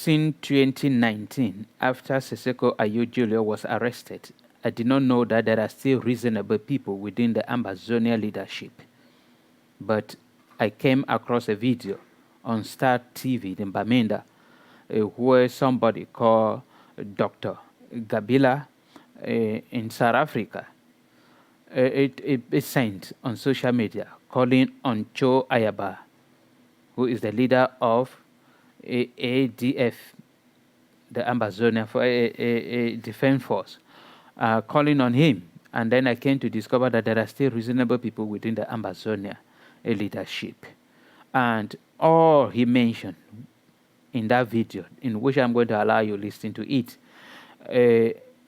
since 2019, after Siseko Ayu Julio was arrested, I did not know that there are still reasonable people within the Ambazonian leadership. But I came across a video on Star TV in Bamenda, where somebody called Dr. Gabila in South Africa it sent on social media calling on Ayaba, who is the leader of ADF, the Ambazonian for a defense force, calling on him. And then I came to discover that there are still reasonable people within the Ambazonia leadership. And all he mentioned in that video, in which I'm going to allow you to listen to it,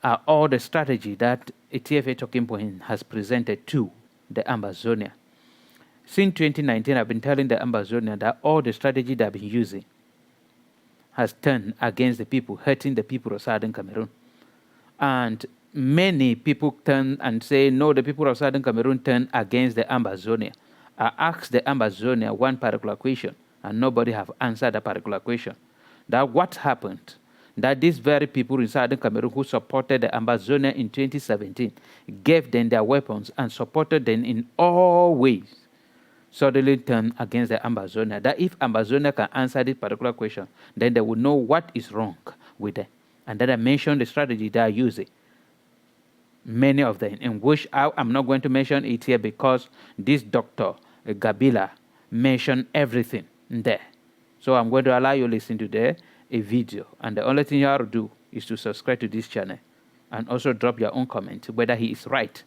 are all the strategy that TFA Talking Point has presented to the Ambazonia. Since 2019, I've been telling the Ambazonia that all the strategy they've been using has turned against the people, hurting the people of Southern Cameroon. And many people turn and say, no, the people of Southern Cameroon turn against the Ambazonia. I asked the Ambazonia one particular question, and nobody have answered that particular question. That what happened? That these very people in Southern Cameroon who supported the Ambazonia in 2017 gave them their weapons and supported them in all ways, suddenly turned against the Ambazonia. That if Ambazonia can answer this particular question, then they will know what is wrong with them. And then I mentioned the strategy they are using. Many of them, in which I'm not going to mention it here because this Dr. Gabila mentioned everything there. So I'm going to allow you to listen to a video. And the only thing you have to do is to subscribe to this channel and also drop your own comment whether he is right.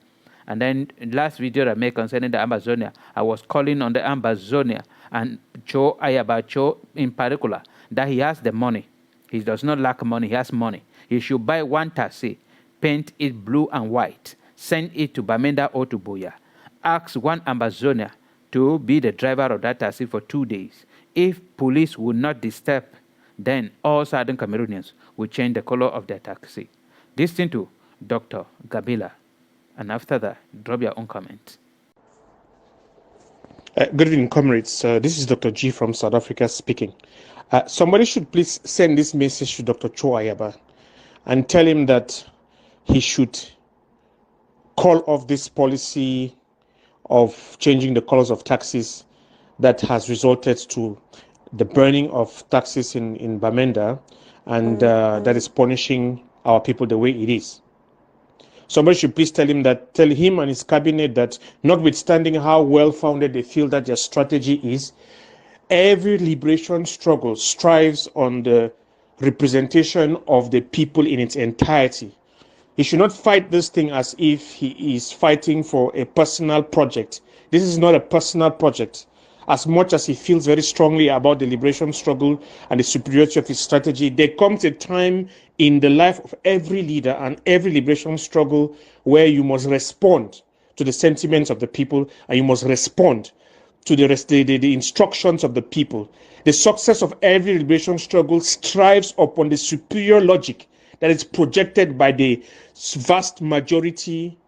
And then last video I made concerning the Ambazonia, I was calling on the Ambazonia and Ayaba in particular that he has the money. He does not lack money, he has money. He should buy one taxi, paint it blue and white, send it to Bamenda or to Boya. Ask one Ambazonia to be the driver of that taxi for 2 days. If police would not disturb, then all Southern Cameroonians will change the color of their taxi. Listen to Dr. Gabila. And after that, drop your own comment. Good evening, comrades. This is Dr. G from South Africa speaking. Somebody should please send this message to Dr. Ayaba and tell him that he should call off this policy of changing the colors of taxis that has resulted to the burning of taxis in Bamenda, and that is punishing our people the way it is. Somebody should please tell him and his cabinet that notwithstanding how well-founded they feel that their strategy is, every liberation struggle strives on the representation of the people in its entirety. He should not fight this thing as if he is fighting for a personal project. This is not a personal project. As much as he feels very strongly about the liberation struggle and the superiority of his strategy, there comes a time in the life of every leader and every liberation struggle where you must respond to the sentiments of the people and you must respond to the instructions of the people. The success of every liberation struggle strives upon the superior logic that is projected by the vast majority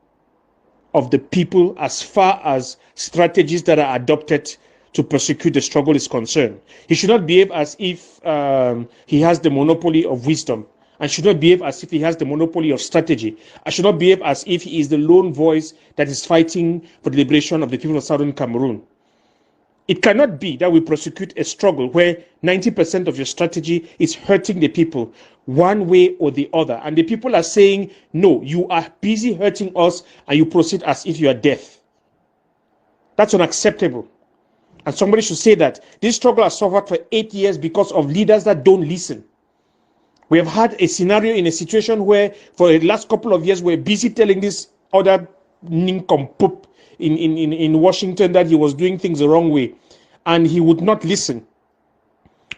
of the people as far as strategies that are adopted to prosecute the struggle is concerned. He should not behave as if he has the monopoly of wisdom, and should not behave as if he has the monopoly of strategy. I should not behave as if he is the lone voice that is fighting for the liberation of the people of Southern Cameroon. It cannot be that we prosecute a struggle where 90% of your strategy is hurting the people one way or the other. And the people are saying, no, you are busy hurting us, and you proceed as if you are deaf. That's unacceptable. And somebody should say that this struggle has suffered for 8 years because of leaders that don't listen. We have had a scenario in a situation where for the last couple of years, we're busy telling this other nincompoop in Washington that he was doing things the wrong way. And he would not listen.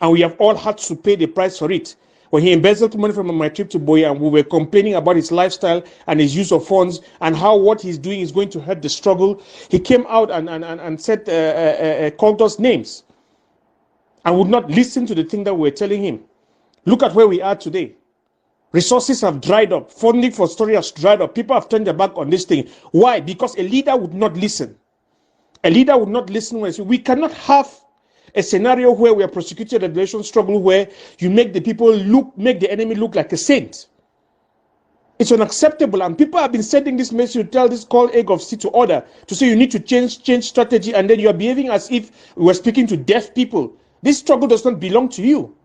And we have all had to pay the price for it. When he embezzled money from my trip to Boya, and we were complaining about his lifestyle and his use of funds and how what he's doing is going to hurt the struggle, he came out and said, called us names and would not listen to the thing that we were telling him. Look at where we are today. Resources have dried up. Funding for story has dried up. People have turned their back on this thing. Why? Because a leader would not listen. A leader would not listen when we cannot have a scenario where we are prosecuting a liberation struggle where you make the enemy look like a saint. It's unacceptable, and people have been sending this message to tell this call egg of C to order to say you need to change strategy, and then you are behaving as if we're speaking to deaf people. This struggle does not belong to you.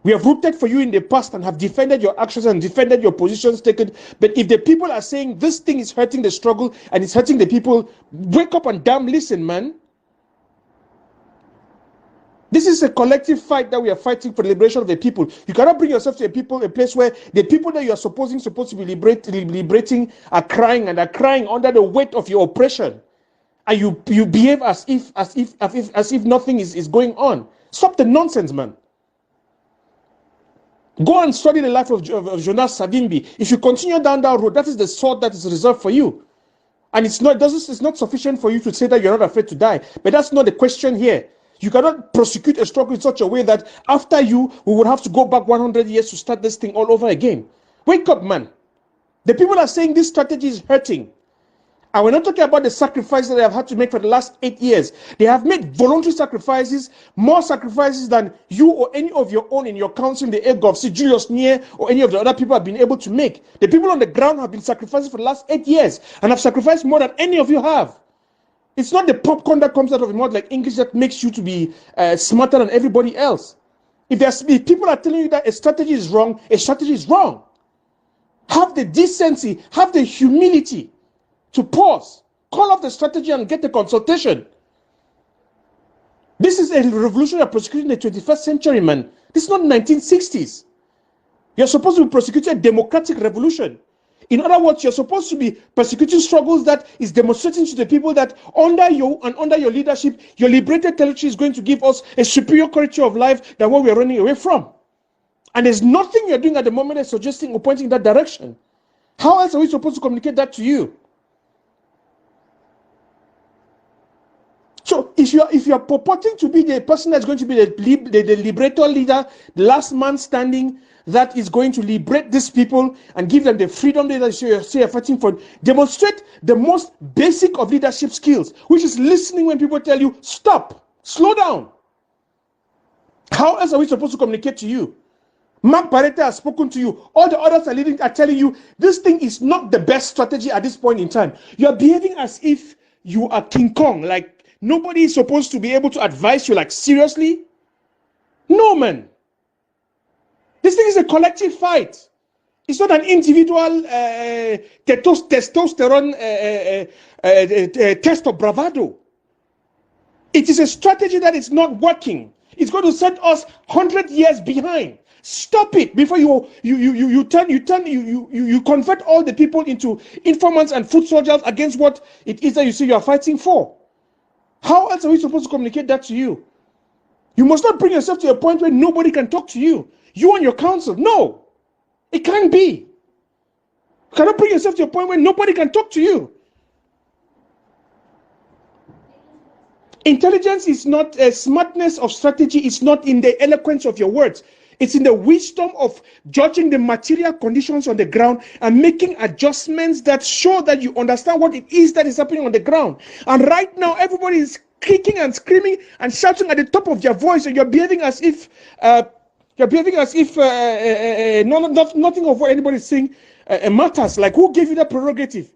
We have rooted for you in the past and have defended your actions and defended your positions taken. But if the people are saying this thing is hurting the struggle and it's hurting the people, wake up and damn listen, man. This is a collective fight that we are fighting for the liberation of the people. You cannot bring yourself to a place where the people that you are supposed to be liberating are crying under the weight of your oppression, and you behave as if nothing is going on. Stop the nonsense, man. Go and study the life of Jonas Savimbi. If you continue down that road, that is the sword that is reserved for you. And it's not sufficient for you to say that you're not afraid to die. But that's not the question here. You cannot prosecute a struggle in such a way that after you, we would have to go back 100 years to start this thing all over again. Wake up, man. The people are saying this strategy is hurting. And we're not talking about the sacrifices that they have had to make for the last 8 years. They have made voluntary sacrifices, more sacrifices than you or any of your own in your council, in the AGOV, Julius Nier, or any of the other people have been able to make. The people on the ground have been sacrificing for the last 8 years and have sacrificed more than any of you have. It's not the popcorn that comes out of your mouth like English that makes you to be smarter than everybody else. If people are telling you that a strategy is wrong, a strategy is wrong. Have the decency, have the humility to pause, call off the strategy and get the consultation. This is a revolutionary prosecution in the 21st century, man. This is not 1960s. You're supposed to be prosecuting a democratic revolution. In other words, you're supposed to be persecuting struggles that is demonstrating to the people that under you and under your leadership, your liberated territory is going to give us a superior quality of life than what we're running away from. And there's nothing you're doing at the moment that's suggesting or pointing in that direction. How else are we supposed to communicate that to you? So if you are purporting to be the person that's going to be the liberator leader, the last man standing, that is going to liberate these people and give them the freedom that you're fighting for, demonstrate the most basic of leadership skills, which is listening when people tell you, stop, slow down. How else are we supposed to communicate to you? Mark Barretta has spoken to you. All the others are telling you, this thing is not the best strategy at this point in time. You are behaving as if you are King Kong, like nobody is supposed to be able to advise you. Like, seriously? No, man. This thing is a collective fight. It's not an individual testosterone test of bravado. It is a strategy that is not working. It's going to set us 100 years behind. Stop it before you convert all the people into informants and foot soldiers against what it is that you say you are fighting for. How else are we supposed to communicate that to you? You must not bring yourself to a point where nobody can talk to you. You and your counsel. No, it can't be. You cannot bring yourself to a point where nobody can talk to you. Intelligence is not a smartness of strategy. It's not in the eloquence of your words. It's in the wisdom of judging the material conditions on the ground and making adjustments that show that you understand what it is that is happening on the ground. And right now, everybody is kicking and screaming and shouting at the top of their voice, and you're behaving as if nothing of what anybody is saying matters. Like, who gave you that prerogative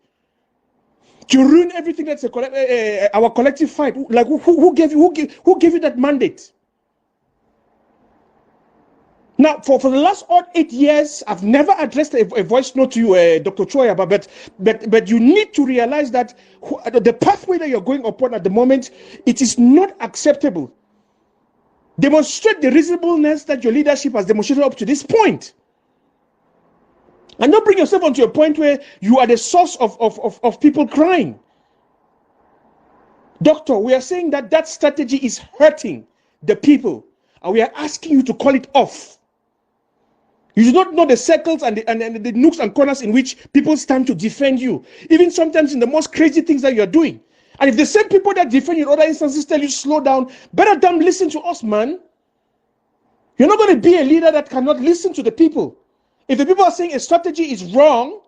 to ruin everything that's our collective fight? Like, who gave you that mandate? Now, for the last 8 years, I've never addressed a voice note to you, Dr. Choyaba, but you need to realize that the pathway that you're going upon at the moment, it is not acceptable. Demonstrate the reasonableness that your leadership has demonstrated up to this point. And don't bring yourself onto a point where you are the source of people crying. Doctor, we are saying that strategy is hurting the people, and we are asking you to call it off. You do not know the circles and the nooks and corners in which people stand to defend you, even sometimes in the most crazy things that you're doing. And if the same people that defend you in other instances tell you slow down, better damn listen to us, man. You're not going to be a leader that cannot listen to the people. If the people are saying a strategy is wrong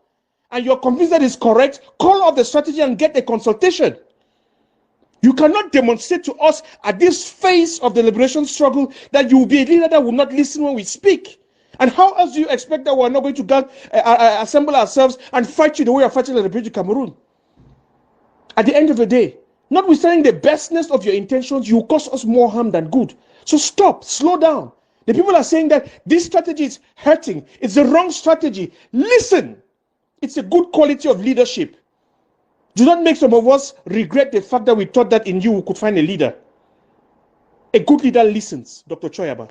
and you're convinced that it's correct, call off the strategy and get a consultation. You cannot demonstrate to us at this phase of the liberation struggle that you will be a leader that will not listen when we speak. And how else do you expect that we are not going to assemble ourselves and fight you the way we are fighting the Republic of Cameroon? At the end of the day, notwithstanding the bestness of your intentions, you will cause us more harm than good. So stop, slow down. The people are saying that this strategy is hurting. It's the wrong strategy. Listen, it's a good quality of leadership. Do not make some of us regret the fact that we thought that in you we could find a leader. A good leader listens, Dr. Choyaba.